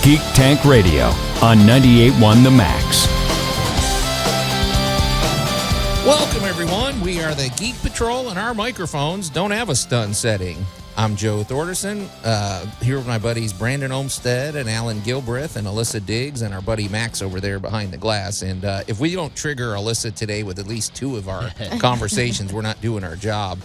Geek Tank Radio on 98.1 The Max. Welcome, everyone. We are the Geek Patrol, and our microphones don't have a stun setting. I'm Joe Thorderson, here with my buddies Brandon Olmstead and Alan Gilbreth and Alyssa Diggs and our buddy Max over there behind the glass. And if we don't trigger Alyssa today with at least two of our conversations, we're not doing our job.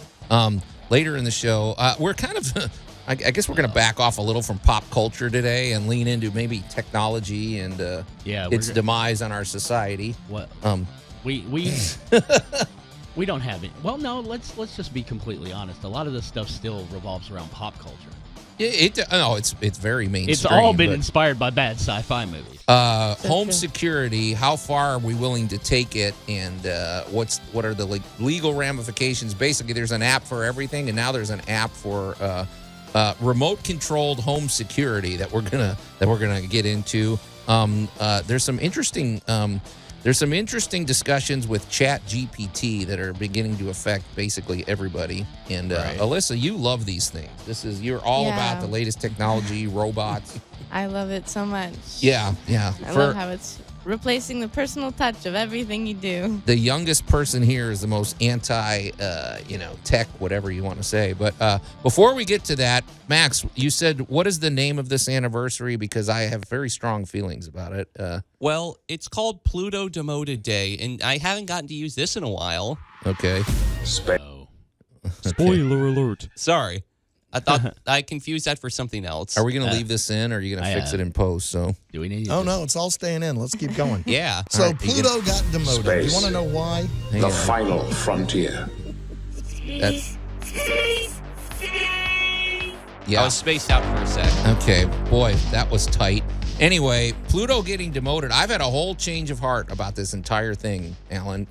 Later in the show, we're kind of... I guess we're going to back off a little from pop culture today and lean into maybe technology and its demise on our society. What? We don't have it. Well, no. Let's just be completely honest. A lot of this stuff still revolves around pop culture. It's very mainstream. It's all been inspired by bad sci-fi movies. Home security. How far are we willing to take it, and what are the legal ramifications? Basically, there's an app for everything, and now there's an app for remote-controlled home security that we're gonna get into. There's some interesting discussions with ChatGPT that are beginning to affect basically everybody. And Alyssa, you love these things. You're all about the latest technology, robots. I love it so much. Yeah. I love how it's replacing the personal touch of everything you do. The youngest person here is the most anti-tech, whatever you want to say. But before we get to that, Max, you said, what is the name of this anniversary? Because I have very strong feelings about it. Well, it's called Pluto Demoted Day, and I haven't gotten to use this in a while. Okay. Spoiler alert. Sorry. I thought I confused that for something else. Are we going to leave this in, or are you going to fix it in post? So do we need? Oh no, it's all staying in. Let's keep going. Yeah. So right, Pluto got demoted. Space. You want to know why? The final frontier. that's I was spaced out for a sec. Okay, boy, that was tight. Anyway, Pluto getting demoted. I've had a whole change of heart about this entire thing, Alan.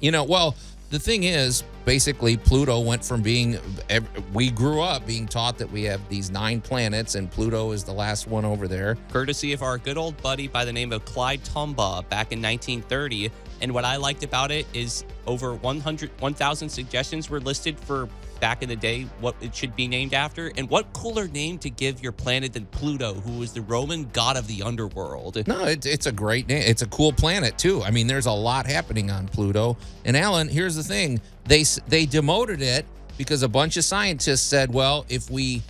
The thing is, basically, Pluto went from we grew up being taught that we have these 9 planets, and Pluto is the last one over there. Courtesy of our good old buddy by the name of Clyde Tombaugh back in 1930. And what I liked about it is over 1,000 suggestions were listed for back in the day what it should be named after. And what cooler name to give your planet than Pluto, who was the Roman god of the underworld. No, it's a great name. It's a cool planet, too. I mean, there's a lot happening on Pluto. And, Alan, here's the thing. They demoted it because a bunch of scientists said, well, if we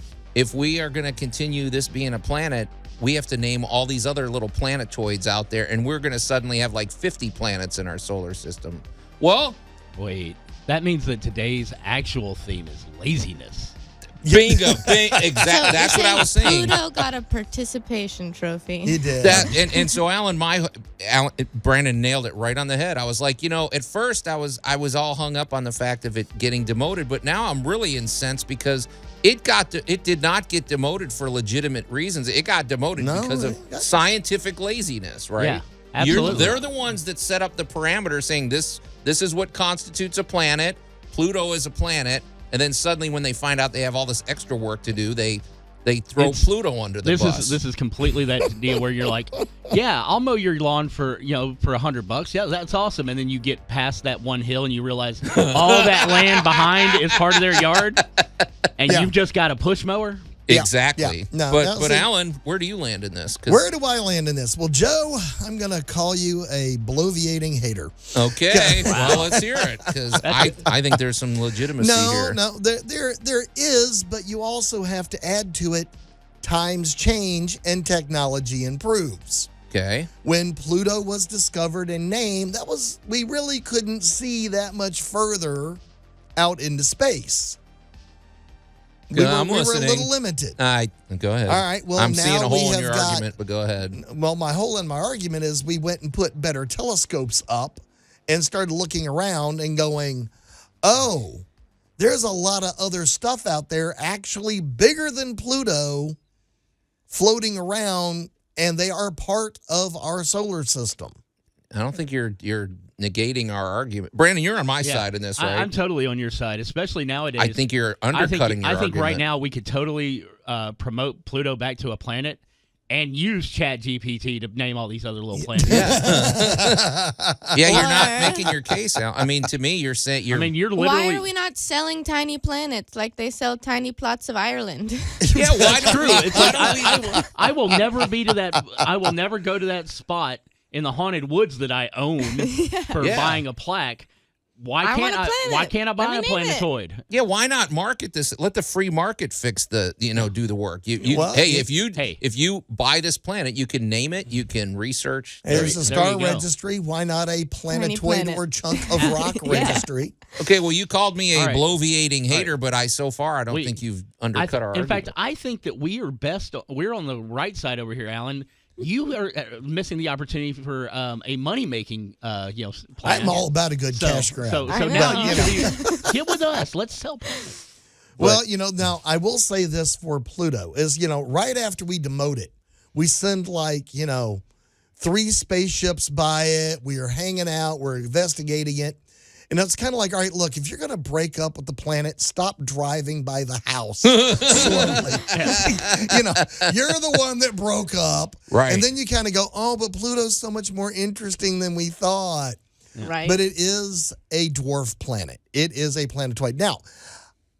are going to continue this being a planet, we have to name all these other little planetoids out there, and we're going to suddenly have like 50 planets in our solar system. Well, Wait, that means that today's actual theme is laziness. bingo, exactly. That's what I was saying. Pluto got a participation trophy. He did. And so Alan, Brandon nailed it right on the head. I was like, at first I was all hung up on the fact of it getting demoted, but now I'm really incensed because it did not get demoted for legitimate reasons. It got demoted because of scientific laziness, right? Yeah, absolutely. They're the ones that set up the parameter saying this is what constitutes a planet. Pluto is a planet. And then suddenly when they find out they have all this extra work to do, they throw Pluto under the bus. This is completely that deal where you're like, yeah, I'll mow your lawn for $100. Yeah, that's awesome. And then you get past that one hill and you realize all that land behind is part of their yard, and you've just got a push mower. Exactly. Yeah. No, but Alan, where do you land in this? Where do I land in this? Well, Joe, I'm going to call you a bloviating hater. Okay. Well, let's hear it, because I think there's some legitimacy here. No, there is, but you also have to add to it, times change and technology improves. Okay. When Pluto was discovered and named, we really couldn't see that much further out into space. We were a little limited. Go ahead. All right. Well, I'm now seeing a hole in your got, argument, but go ahead. Well, my hole in my argument is we went and put better telescopes up and started looking around and going, oh, there's a lot of other stuff out there actually bigger than Pluto floating around, and they are part of our solar system. I don't think you're negating our argument. Brandon, you're on my side in this, right? I'm totally on your side, especially nowadays. I think you're undercutting your I think argument. right now we could totally promote Pluto back to a planet, and use ChatGPT to name all these other little planets. Yeah, you're not making your case out. I mean, to me, you're saying you're. I mean, you're literally. Why are we not selling tiny planets like they sell tiny plots of Ireland? yeah, why don't True. we? It's like I will never be to that. I will never go to that spot in the haunted woods that I own for buying a plaque. Why can't I buy a planetoid? Yeah, why not market this? Let the free market fix the, do the work. If you buy this planet, you can name it, you can research. There's a star registry. Why not a planetoid or chunk of rock registry? Okay, well, you called me a bloviating hater, but I don't think you've undercut our argument. In fact, I think that we are best. We're on the right side over here, Alan. You are missing the opportunity for a money-making, plan. I'm all about a good cash grab. So now you can get with us. Let's sell. Well, now I will say this for Pluto is, right after we demote it, we send 3 spaceships by it. We are hanging out. We're investigating it. And it's kind of like, all right, look, if you're going to break up with the planet, stop driving by the house slowly. You're the one that broke up. Right. And then you kind of go, oh, but Pluto's so much more interesting than we thought. Right. But it is a dwarf planet. It is a planetoid. Now,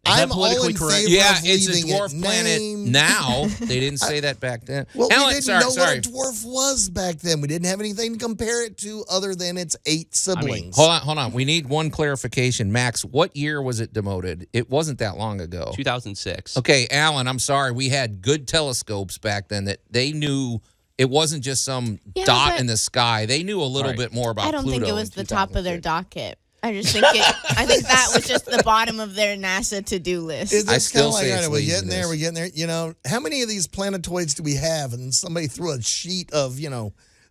I'm all in favor it's of a dwarf planet now. They didn't say that back then. Well, Alan, we didn't know what a dwarf was back then. We didn't have anything to compare it to other than its 8 siblings. Hold on. We need one clarification. Max, what year was it demoted? It wasn't that long ago. 2006. Okay, Alan, I'm sorry. We had good telescopes back then that they knew it wasn't just some dot in the sky. They knew a little bit more about Pluto. I don't think it was the top of their docket. I just think I think that was just the bottom of their NASA to-do list. It's I still kind say of it's we're getting there, laziness. we're getting there. How many of these planetoids do we have? And somebody threw a sheet of,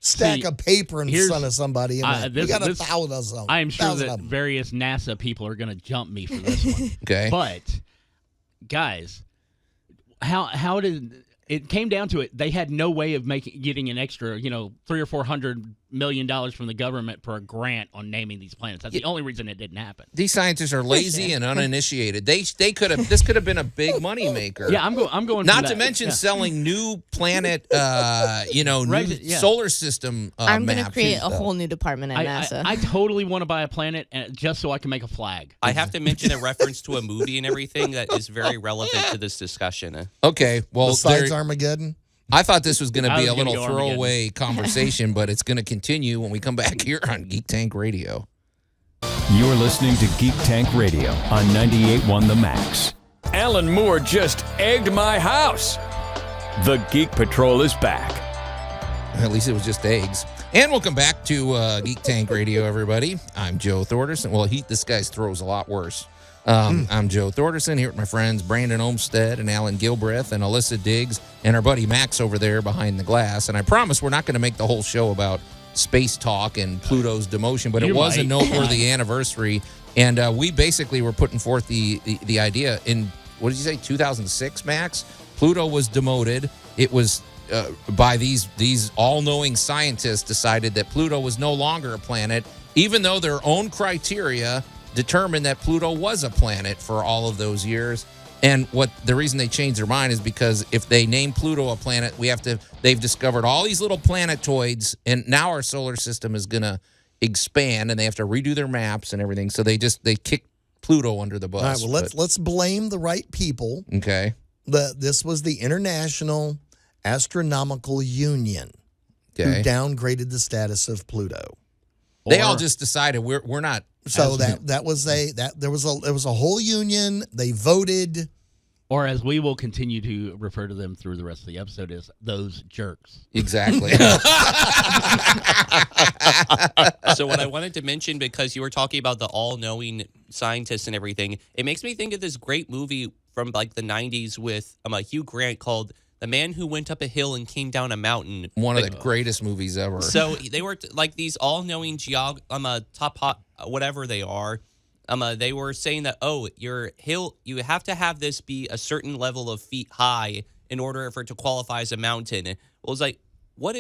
stack of paper in front of somebody. And we got 1,000 of them. I am sure that various NASA people are going to jump me for this one. Okay. But, guys, how did... It came down to it. They had no way of getting an extra, $300 or $400 million from the government for a grant on naming these planets. That's the only reason it didn't happen. These scientists are lazy and uninitiated. They could have. This could have been a big money maker. Yeah, I'm going. Not to mention selling new planet, new solar system. I'm going to maps create and a stuff. whole new department at NASA. I totally want to buy a planet just so I can make a flag. I have to mention a reference to a movie and everything that is very relevant to this discussion. Okay, well, besides Armageddon. I thought this was going to be a little go throwaway conversation, but it's going to continue when we come back here on Geek Tank Radio. You're listening to Geek Tank Radio on 98.1 The Max. Alan Moore just egged my house. The Geek Patrol is back. At least it was just eggs. And welcome back to Geek Tank Radio, everybody. I'm Joe Thorderson. Well, this guy's throw's a lot worse. I'm Joe Thorderson here with my friends Brandon Olmstead and Alan Gilbreth and Alyssa Diggs and our buddy Max over there behind the glass. And I promise we're not going to make the whole show about space talk and Pluto's demotion, but it was a noteworthy anniversary. And we basically were putting forth the idea in, what did you say, 2006, Max? Pluto was demoted. It was by these all-knowing scientists decided that Pluto was no longer a planet, even though their own criteria determined that Pluto was a planet for all of those years. And the reason they changed their mind is because if they name Pluto a planet, they've discovered all these little planetoids, and now our solar system is going to expand, and they have to redo their maps and everything. So they kicked Pluto under the bus. All right, well, let's blame the right people. Okay. This was the International Astronomical Union who downgraded the status of Pluto. They all just decided we're not. So there was a whole union. They voted, or as we will continue to refer to them through the rest of the episode, as those jerks. Exactly. So what I wanted to mention, because you were talking about the all-knowing scientists and everything, it makes me think of this great movie from like the 90s with Hugh Grant called The Man Who Went Up a Hill and Came Down a Mountain. One of the greatest movies ever. So they were like these all-knowing top hot, whatever they are. They were saying that, your hill, you have to have this be a certain level of feet high in order for it to qualify as a mountain. Well, it's like, what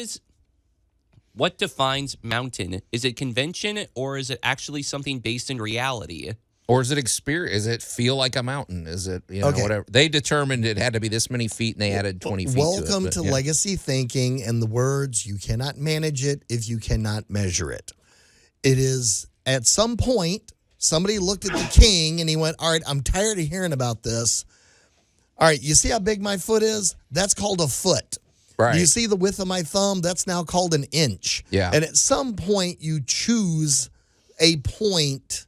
defines mountain? Is it convention, or is it actually something based in reality? Or is it experience? Is it feel like a mountain? Is it, Okay. whatever? They determined it had to be this many feet, and they added 20 feet Welcome to it. to legacy thinking and the words, you cannot manage it if you cannot measure it. It is, at some point, somebody looked at the king and he went, all right, I'm tired of hearing about this. All right, you see how big my foot is? That's called a foot. Right. Do you see the width of my thumb? That's now called an inch. Yeah. And at some point, you choose a point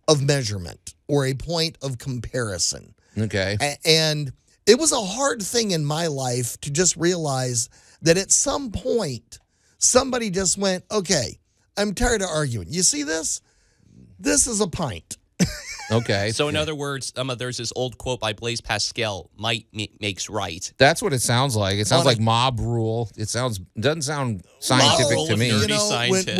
of measurement or a point of comparison. Okay. And it was a hard thing in my life to just realize that at some point, somebody just went, okay, I'm tired of arguing. You see this? This is a pint. Okay. So in other words, there's this old quote by Blaise Pascal: "Might makes right." That's what it sounds like. It sounds like mob rule. Doesn't sound scientific to me. You know, scientists.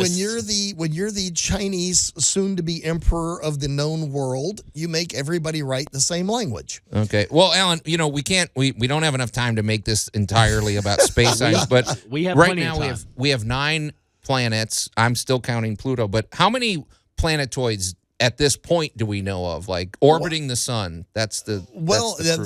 when you're the Chinese soon-to-be emperor of the known world, you make everybody write the same language. Okay. Well, Alan, we don't have enough time to make this entirely about space science, but We have right plenty of now time. we have 9 planets. I'm still counting Pluto, but how many planetoids at this point do we know of, like orbiting the sun? That's the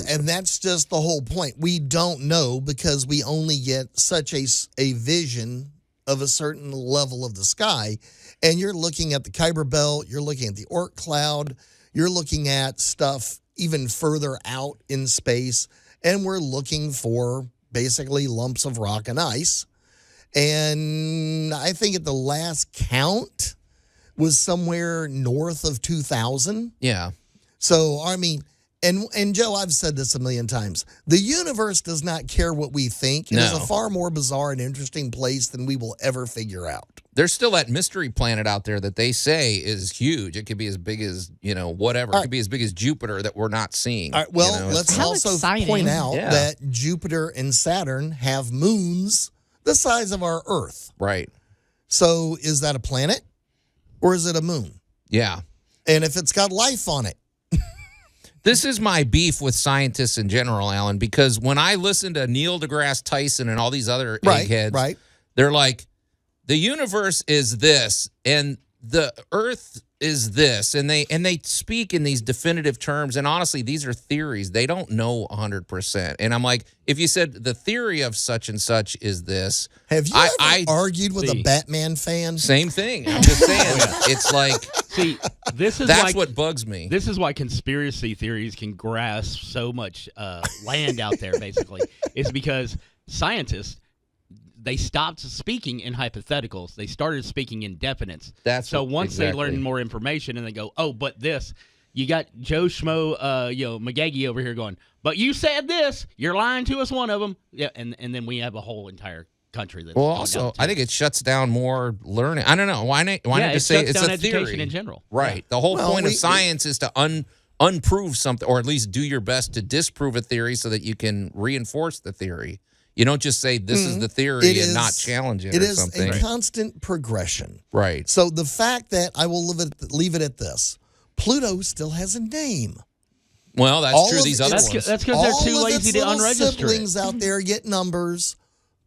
And that's just the whole point. We don't know because we only get such a vision of a certain level of the sky. And you're looking at the Kuiper Belt, you're looking at the Oort cloud, you're looking at stuff even further out in space, and we're looking for basically lumps of rock and ice. And I think at the last count was somewhere north of 2,000. Yeah. So, I mean, and Joe, I've said this a million times. The universe does not care what we think. It is a far more bizarre and interesting place than we will ever figure out. There's still that mystery planet out there that they say is huge. It could be as big as, whatever. It could be as big as Jupiter that we're not seeing. All right, well, let's How also exciting. point out Yeah. that Jupiter and Saturn have moons the size of our Earth. Right. So is that a planet or is it a moon? Yeah. And if it's got life on it, This is my beef with scientists in general, Alan, because when I listen to Neil deGrasse Tyson and all these other eggheads, right. they're like, the universe is this and the Earth is this, and they speak in these definitive terms. And honestly, these are theories. They don't know 100%. And I'm like, if you said the theory of such and such is this, Have you ever argued with a Batman fan? Same thing. I'm just saying, it's like, See, this is that's why, what bugs me. This is why conspiracy theories can grasp so much land out there, basically. It's because scientists, they stopped speaking in hypotheticals. They started speaking in definites. Once they learn more information and they go, oh, but this, you got Joe Schmo, McGaggy over here going, but you said this, you're lying to us, one of them. Yeah, and then we have a whole entire country that's Well, gone also, down, too. I think it shuts down more learning. I don't know. Why not it just say shuts it's down a education theory in general. Right. The whole Well, point of science is to unprove something, or at least do your best to disprove a theory so that you can reinforce the theory. You don't just say this is the theory and not challenge it or is something. a constant progression. Right. So the fact that I will leave it at this, Pluto still has a name. Well, that's All true. of These its- other That's ones. that's because they're too All of lazy its to little unregister siblings it. out there get numbers.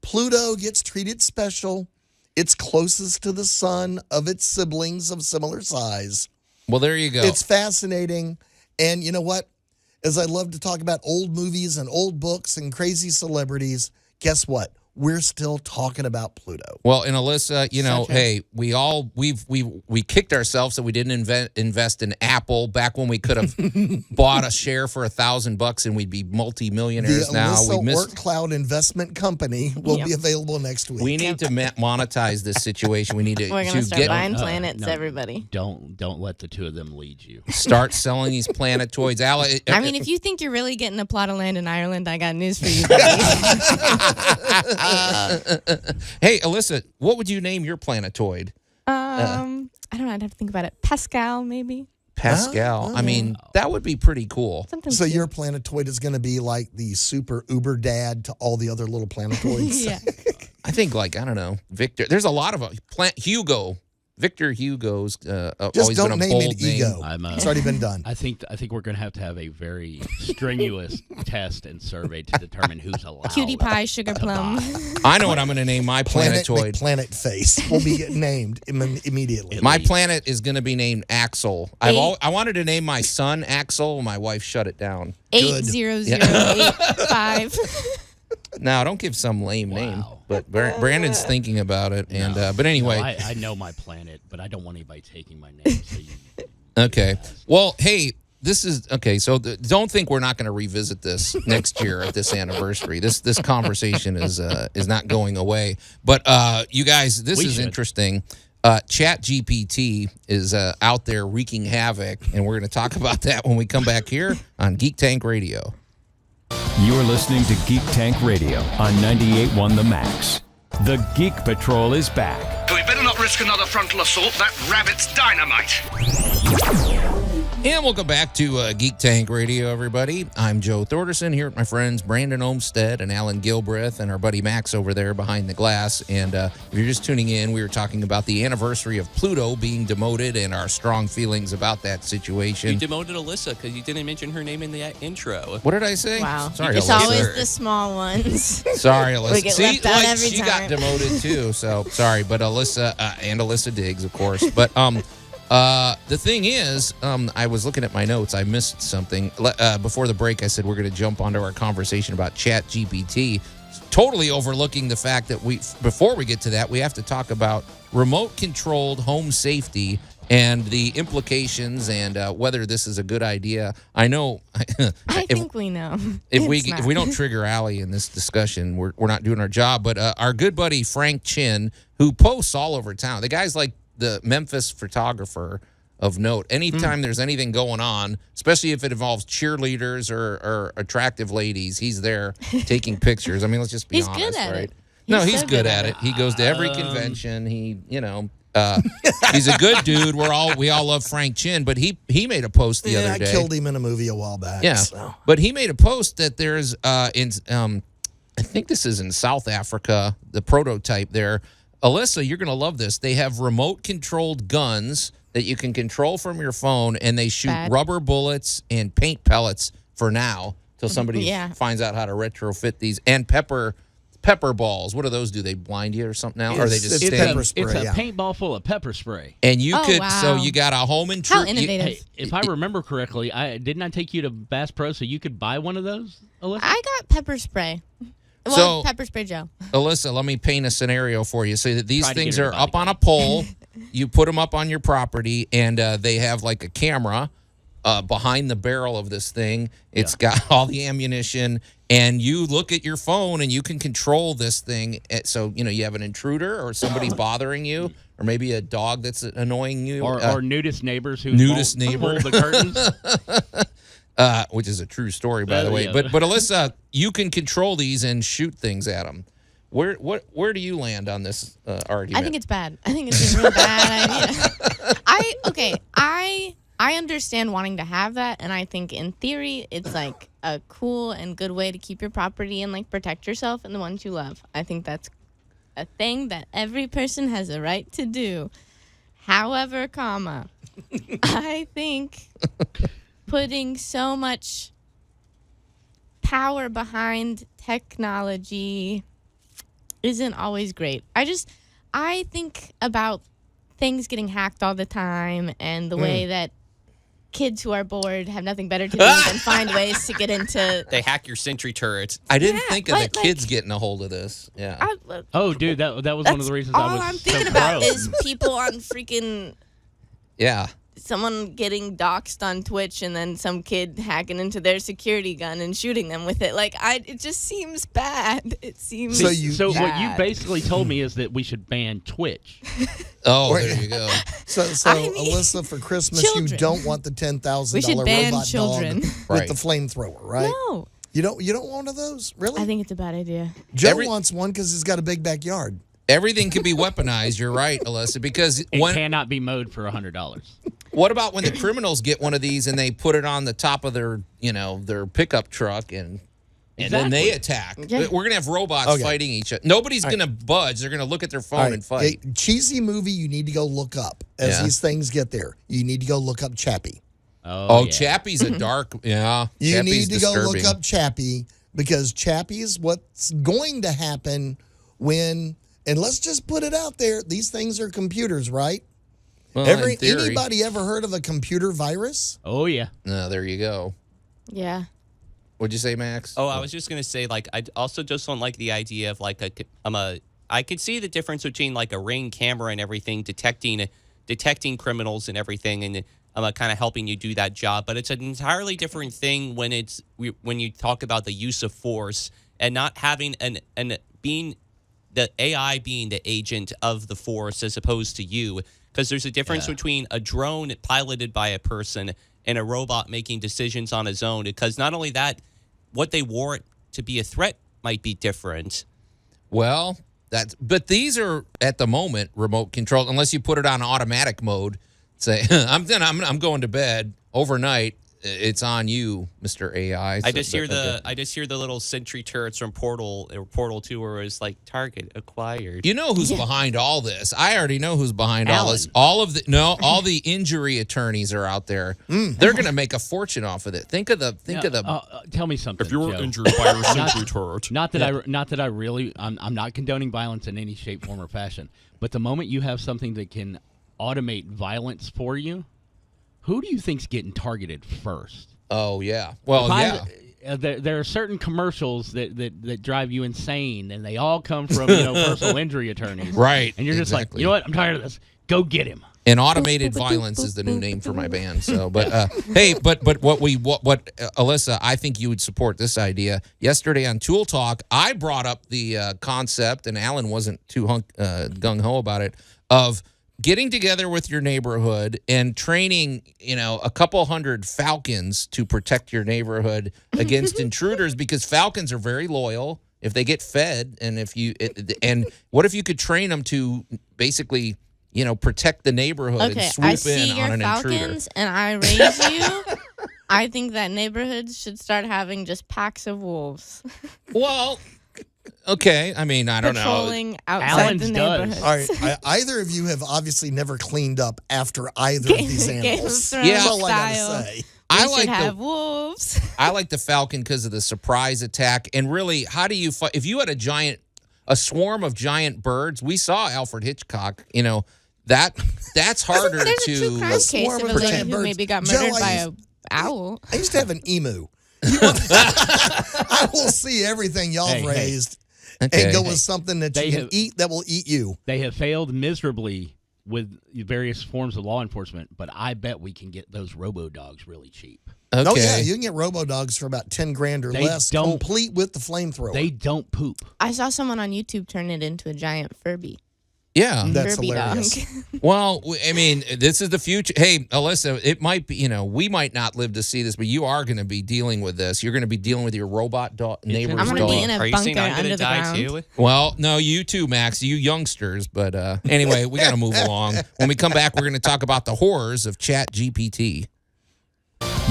Pluto gets treated special. It's closest to the sun of its siblings of similar size. Well, there you go. It's fascinating. And you know what? As I love to talk about old movies and old books and crazy celebrities, guess what? We're still talking about Pluto. Well, and Alyssa, hey, we kicked ourselves that we didn't invest in Apple back when we could have bought a share for $1,000 and we'd be multimillionaires The now. Alyssa We missed. Oort Cloud Investment Company will be available next week. We need to monetize this situation. We need to, We're gonna start get buying planets, everybody. Don't let the two of them lead you. start selling these planetoids. I mean, if you think you're really getting a plot of land in Ireland, I got news for you. buddy. Hey, Alyssa, what would you name your planetoid? I don't know. I'd have to think about it. Pascal, maybe. Pascal. I mean, that would be pretty cool. Something. So cute. your planetoid is going to be like the super Uber dad to all the other little planetoids. Yeah. I think, I don't know, Victor. There's a lot of Hugo. Victor Hugo's Just always don't been a name bold it name. ego. It's already been done. I think we're going to have a very strenuous test and survey to determine who's allowed. Cutie pie, sugar plum. I know what I'm going to name my planetoid. Planet Face will be named immediately. My planet is going to be named Axel. I wanted to name my son Axel. My wife shut it down. 80085. Now, don't give some lame name, but Brandon's thinking about it. And but anyway, No, I know my planet, but I don't want anybody taking my name. So okay. Well, hey, this is okay. So don't think we're not going to revisit this next year at this anniversary. This conversation is not going away. But you guys, this is interesting. ChatGPT is out there wreaking havoc, and we're going to talk about that when we come back here on Geek Tank Radio. You're listening to Geek Tank Radio on 98.1 The Max. The Geek Patrol is back. We better not risk another frontal assault. That rabbit's dynamite. And welcome back to Geek Tank Radio, everybody. I'm Joe Thorderson here with my friends Brandon Olmsted and Alan Gilbreth and our buddy Max over there behind the glass. And if you're just tuning in, we were talking about the anniversary of Pluto being demoted and our strong feelings about that situation. You demoted Alyssa because you didn't mention her name in the intro. What did I say? Wow. Sorry, It's Alyssa. always the small ones. Sorry, Alyssa. We get left out every she time. got demoted too, so sorry. But Alyssa and Alyssa Diggs, of course. But the thing is, I was looking at my notes. I missed something. Before the break, I said we're going to jump onto our conversation about ChatGPT, totally overlooking the fact that before we get to that, we have to talk about remote-controlled home safety and the implications and whether this is a good idea. I know. I think we know. If we don't trigger Allie in this discussion, we're not doing our job. But our good buddy Frank Chin, who posts all over town, the guy's like the Memphis photographer of note. Anytime there's anything going on, especially if it involves cheerleaders or attractive ladies, he's there taking pictures. I mean, let's just be honest, good at right? it. No, He's he's so good at it. He goes to every convention. He's a good dude. We all love Frank Chin, but he made a post the other day. I killed him in a movie a while back. Yeah, so. But he made a post that there's I think this is in South Africa, the prototype there. Alyssa, you're going to love this. They have remote-controlled guns that you can control from your phone, and they shoot rubber bullets and paint pellets for now till somebody finds out how to retrofit these. And pepper balls. What do those do? They blind you or something now? Or they just it's stay? a paintball full of pepper spray. And you so you got a home intruder. How innovative. Hey, if I remember correctly, didn't I take you to Bass Pro so you could buy one of those, Alyssa? I got pepper spray. Well, pepper spray gel. Alyssa, let me paint a scenario for you. So that these things are up on a pole. You put them up on your property, and they have like a camera behind the barrel of this thing. It's got all the ammunition, and you look at your phone, and you can control this thing. So, you have an intruder or somebody bothering you, or maybe a dog that's annoying you. Or nudist neighbors who won't pull the curtains. Which is a true story, by the way. Yeah. But Alyssa, you can control these and shoot things at them. Where do you land on this argument? I think it's bad. I think it's a real bad idea. I understand wanting to have that, and I think in theory it's like a cool and good way to keep your property and like protect yourself and the ones you love. I think that's a thing that every person has a right to do. However, I think putting so much power behind technology isn't always great. I think about things getting hacked all the time and the way that kids who are bored have nothing better to do than find ways to get into. They hack your sentry turrets. I didn't think of the kids getting a hold of this. Yeah. Oh, dude, that was one of the reasons I was all I'm so thinking about pro. is people on freaking. Yeah. Someone getting doxxed on Twitch and then some kid hacking into their security gun and shooting them with it. It just seems bad. It seems So bad. what you basically told me is that we should ban Twitch. Oh, there you go. So Alyssa, for Christmas, you don't want the $10,000 robot children. dog with the flamethrower, right? No. You don't want one of those, really? I think it's a bad idea. Joe wants one because he's got a big backyard. Everything can be weaponized. You're right, Alyssa, because it cannot be mowed for $100. What about when the criminals get one of these and they put it on the top of their pickup truck and And then they attack. Yeah. We're going to have robots fighting each other. Nobody's going to budge. They're going to look at their phone and fight. A cheesy movie you need to go look up as these things get there. You need to go look up Chappie. Oh, Chappie's a dark, You Chappie's need to go disturbing. look up Chappie because Chappie is what's going to happen when, and let's just put it out there, these things are computers, right? Well, in theory. Anybody ever heard of a computer virus? Oh, yeah. No, there you go. Yeah. What'd you say, Max? Oh, I was just gonna say, like, I also just don't like the idea of like I could see the difference between like a Ring camera and everything detecting criminals and everything, and kind of helping you do that job. But it's an entirely different thing when you talk about the use of force and not having being the AI being the agent of the force as opposed to you, because there's a difference between a drone piloted by a person and a robot making decisions on his own. Because not only that, what they warrant to be a threat might be different. Well, but these are at the moment remote controlled, unless you put it on automatic mode. Say, I'm going to bed overnight. It's on you, Mr. AI. I just hear the little sentry turrets from Portal 2 where it's like target acquired. You know who's behind all this? I already know who's behind all this. All the injury attorneys are out there. They're going to make a fortune off of it. Think of the Tell me something. If you were Joe. injured by a sentry turret. Not that I really. I'm not condoning violence in any shape, form, or fashion. But the moment you have something that can automate violence for you, who do you think's getting targeted first? Oh yeah. Well, yeah. There are certain commercials that drive you insane, and they all come from personal injury attorneys. Right. And you're just like, you know what? I'm tired of this. Go get him. And automated violence is the new name for my band. So, but hey, but what Alyssa, I think you would support this idea. Yesterday on Tool Talk, I brought up the concept, and Alan wasn't too gung ho about it, of getting together with your neighborhood and training, a couple hundred falcons to protect your neighborhood against intruders, because falcons are very loyal if they get fed. And and what if you could train them to basically, protect the neighborhood and swoop in on an intruder? Falcons and I raise you. I think that neighborhoods should start having just packs of wolves. Well, okay. I mean, I don't know. Patrolling outside the neighborhood. All right. Either of you have obviously never cleaned up after either of these animals. That's all I gotta say. We should have wolves. I like the falcon because of the surprise attack. And really, how do you fight? If you had a swarm of giant birds, we saw Alfred Hitchcock, that's harder There's to. a true crime case of a lady who maybe got murdered by an owl. I used to have an emu. I will see everything y'all have raised and go with something that you can eat that will eat you. They have failed miserably with various forms of law enforcement, but I bet we can get those robo-dogs really cheap. Okay. Oh, yeah. You can get robo-dogs for about 10 grand or less, complete with the flamethrower. They don't poop. I saw someone on YouTube turn it into a giant Furby. Yeah. That's Furby hilarious. dog. Well, I mean, this is the future. Hey, Alyssa, it might be, we might not live to see this, but you are going to be dealing with this. You're going to be dealing with your robot neighbor's I'm dog. going to be in a Are you bunker saying I'm under gonna the die ground. too? Well, no, you too, Max, you youngsters. But anyway, we got to move along. When we come back, we're going to talk about the horrors of ChatGPT.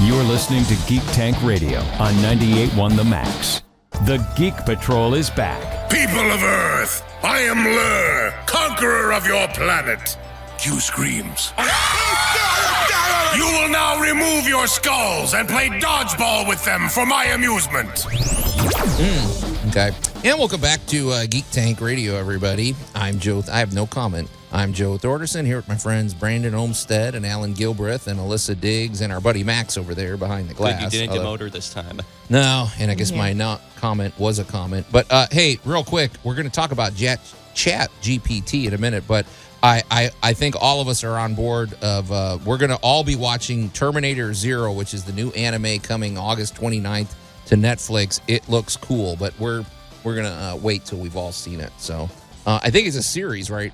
You're listening to Geek Tank Radio on 98.1 The Max. The Geek Patrol is back. People of Earth, I am Lur, conqueror of your planet. Q screams. You will now remove your skulls and play dodgeball with them for my amusement. Okay. And welcome back to Geek Tank Radio, everybody. I'm Joe. I have no comment. I'm Joe Thorderson here with my friends Brandon Olmstead and Alan Gilbreth and Alyssa Diggs and our buddy Max over there behind the glass. Good, you didn't demote her this time. No, and I guess my not comment was a comment. But hey, real quick, we're going to talk about ChatGPT in a minute, but I think all of us are on board of we're going to all be watching Terminator Zero, which is the new anime coming August 29th to Netflix. It looks cool, but we're going to wait till we've all seen it. So I think it's a series, right?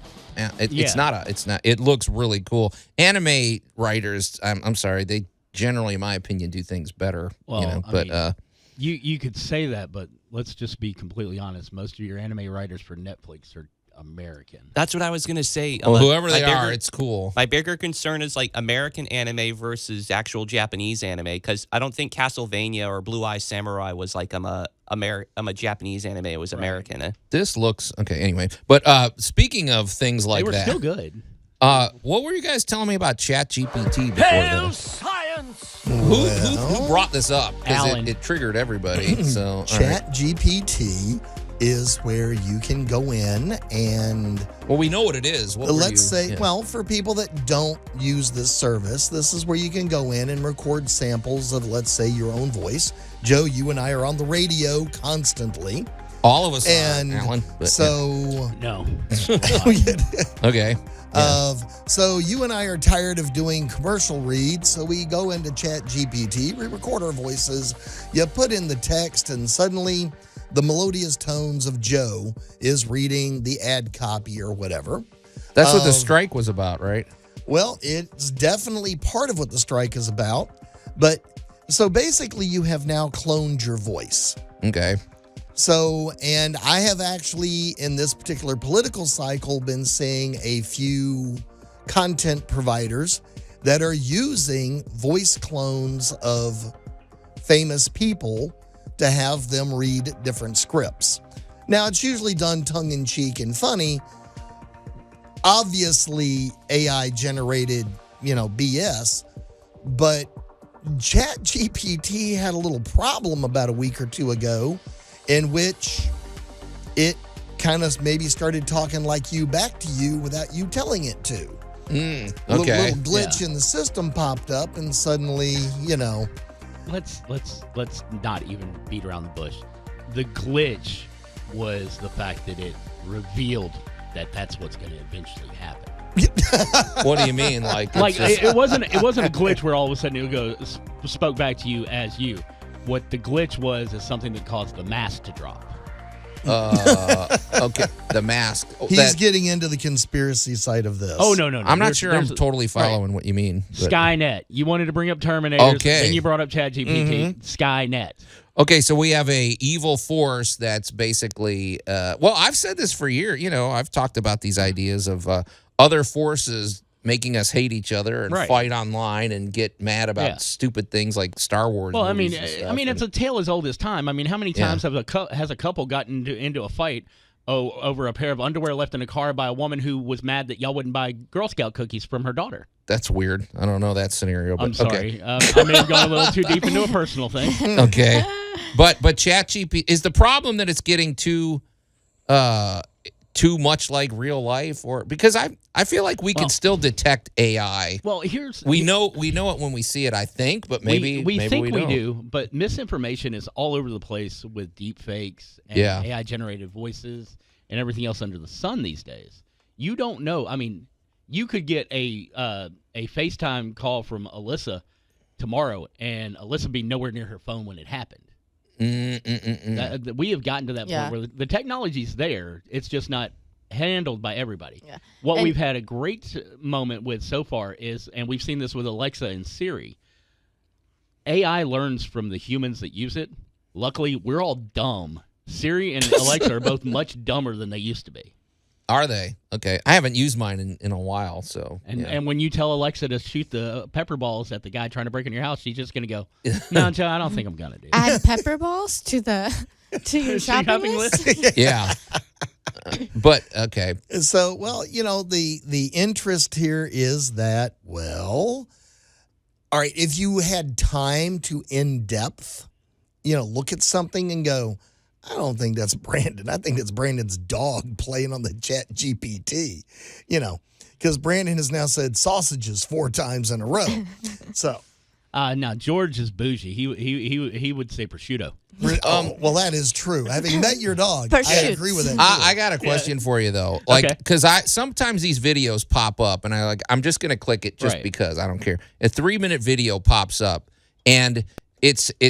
It's not. It looks really cool. Anime writers, I'm sorry, they generally, in my opinion, do things better. Well, but you could say that, but let's just be completely honest. Most of your anime writers for Netflix are American. That's what I was gonna say. Well, whoever My they are, bigger- it's cool. My bigger concern is like American anime versus actual Japanese anime, because I don't think Castlevania or Blue Eye Samurai was like I'm a Japanese anime. It was American. This looks okay. Anyway, but speaking of things They like were that, still good. what were you guys telling me about ChatGPT before this? Who brought this up? Because Alan. it triggered everybody. So all right. ChatGPT is where you can go in and Well, we know what it is. What were let's you- say, yeah. well, for people that don't use this service, this is where you can go in and record samples of, let's say, your own voice. Joe, you and I are on the radio constantly. all of us And are, Alan. But, so, No. okay. so you and I are tired of doing commercial reads, so we go into ChatGPT, we record our voices, you put in the text, and suddenly the melodious tones of Joe is reading the ad copy or whatever. That's what the strike was about, right? Well, it's definitely part of what the strike is about, but so basically you have now cloned your voice. Okay. So, and I have actually, in this particular political cycle, been seeing a few content providers that are using voice clones of famous people to have them read different scripts. Now, it's usually done tongue-in-cheek and funny. Obviously, AI generated, BS, but ChatGPT had a little problem about a week or two ago in which it kind of maybe started talking like you back to you without you telling it to. Okay. Little glitch in the system popped up, and suddenly, Let's not even beat around the bush. The glitch was the fact that it revealed that that's what's going to eventually happen. What do you mean? Like It wasn't a glitch where all of a sudden it would go spoke back to you as you. What the glitch was is something that caused the mask to drop. okay, the mask. He's getting into the conspiracy side of this. Oh no! I'm not sure I'm totally following what you mean. But. Skynet. You wanted to bring up Terminators. Okay. Then you brought up ChatGPT. Skynet. Okay, so we have a evil force that's basically. Well, I've said this for years. I've talked about these ideas of other forces making us hate each other and fight online and get mad about stupid things like Star Wars. Well, movies and stuff. it's a tale as old as time. I mean, how many times has a couple gotten into a fight over a pair of underwear left in a car by a woman who was mad that y'all wouldn't buy Girl Scout cookies from her daughter? That's weird. I don't know that scenario. But, I'm sorry. Okay. I may have gone a little too deep into a personal thing. Okay, but ChatGPT is the problem that it's getting too much like real life, or because I feel like we can still detect AI. Well, we know it when we see it. I think, but maybe we think we don't. do. But misinformation is all over the place with deep fakes and AI generated voices and everything else under the sun these days. You don't know. I mean, you could get a FaceTime call from Alyssa tomorrow, and Alyssa be nowhere near her phone when it happened. We have gotten to that point where the technology's there. It's just not handled by everybody. Yeah. What we've had a great moment with so far is, and we've seen this with Alexa and Siri, AI learns from the humans that use it. Luckily, we're all dumb. Siri and Alexa are both much dumber than they used to be. Are they? Okay. I haven't used mine in a while, so. And when you tell Alexa to shoot the pepper balls at the guy trying to break in your house, she's just going to go, no, Joe, I don't think I'm going to do it. Add pepper balls to your shopping list? Yeah. But, okay. So, well, the interest here is that, well, all right, if you had time to in-depth, look at something and go, I don't think that's Brandon. I think it's Brandon's dog playing on the ChatGPT, because Brandon has now said sausages 4 times in a row. So, now George is bougie. He would say prosciutto. Well, that is true. Having met your dog, I agree with that. I got a question for you though, because sometimes these videos pop up, and I'm just gonna click it just because I don't care. A 3-minute video pops up, and it's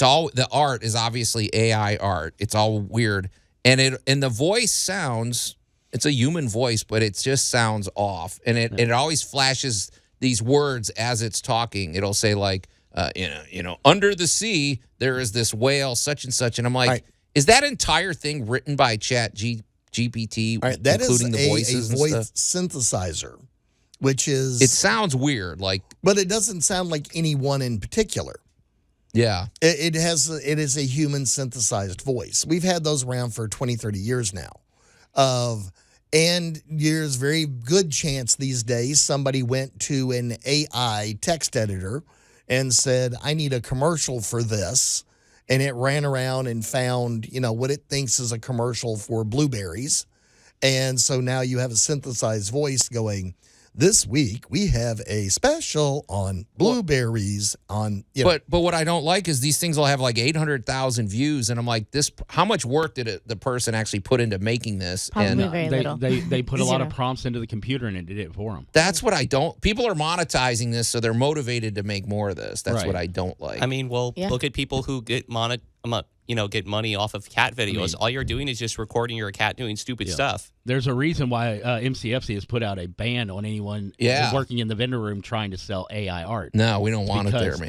all, the art is obviously AI art. It's all weird, and the voice sounds, it's a human voice, but it just sounds off, and it always flashes these words as it's talking. It'll say like, under the sea there is this whale, such and such, and I'm like, is that entire thing written by ChatGPT? GPT, All right, that is including the voices a and voice stuff? synthesizer, which is It sounds weird, like but it doesn't sound like any one in particular. yeah. It is a human synthesized voice. We've had those around for 20, 30 years now. And there's very good chance these days somebody went to an AI text editor and said, I need a commercial for this. And it ran around and found, what it thinks is a commercial for blueberries. And so now you have a synthesized voice going, this week we have a special on blueberries on But what I don't like is these things will have like 800,000 views, and I'm like, how much work did the person actually put into making this? Probably And very little. They put a lot of Zero. prompts into the computer and it did it for them. that's what I don't. People are monetizing this, so they're motivated to make more of this. That's Right. what I don't like. I mean, well, Yeah. look at people who get get money off of cat videos. All you're doing is just recording your cat doing stupid stuff. There's a reason why MCFC has put out a ban on anyone working in the vendor room trying to sell AI art. no, we don't want it there, Because man.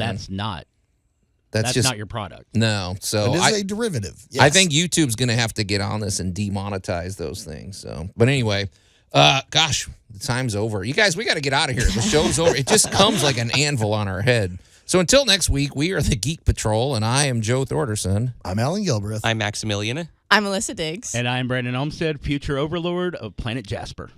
that's just not your product. no. So it is I, a derivative. Yes. I think YouTube's going to have to get on this and demonetize those things. So, but anyway, gosh, the time's over. You guys, we got to get out of here. The show's over. It just comes like an anvil on our head. So until next week, we are the Geek Patrol, and I am Joe Thorderson. I'm Alan Gilbreth. I'm Maximilian. I'm Alyssa Diggs. And I'm Brandon Olmsted, future overlord of Planet Jasper.